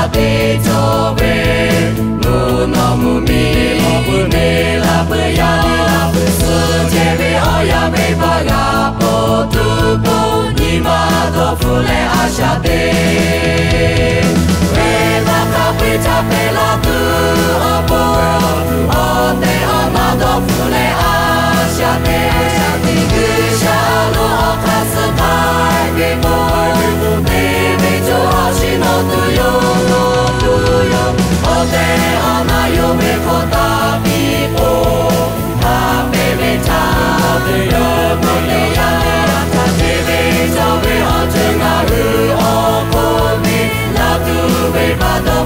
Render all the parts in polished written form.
Hati cobe Nuno mumi Mopune la peyani Sejebe oya be bagapo Tupo Nima do fule ashate Reba kape chape la tu Opo Ote ona do fule ashate Gusha lo okasakai Bebo Bebe jo ashino tuyo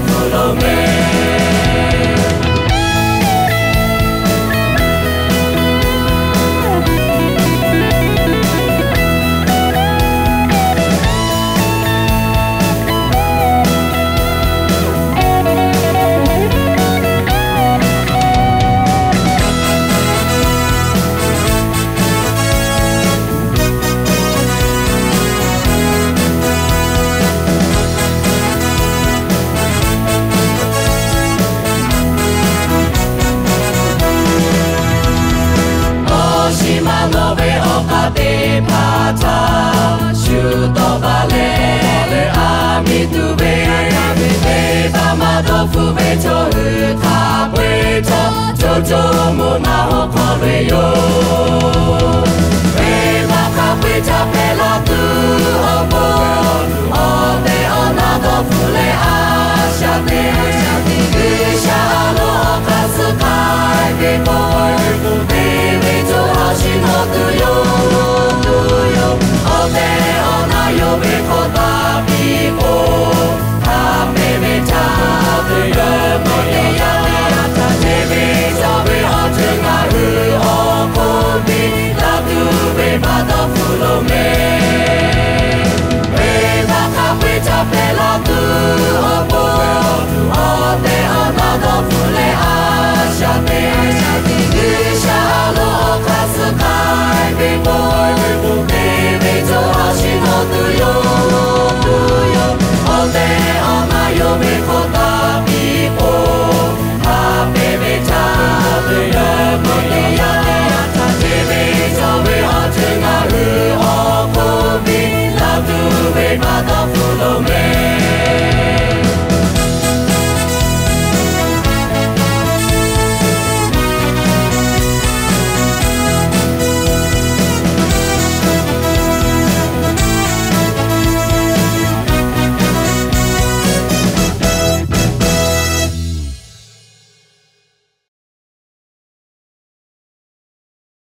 Follow me. Jojo mo na ho kore yo Reba kape chape la tu opo Ode ona do fule ashate Gusha lo okasukai bebo Bebe jo ashino tuyo Ode ona yobe kota pipo Kape me chape yo Follow me. Reba kape chape la tu opo Ote ona do fule ashate Gusha lo okasukai bebo Bebe jo ashino tuyo Ote ona yobe kota pipo Kape me chape yo Follow me.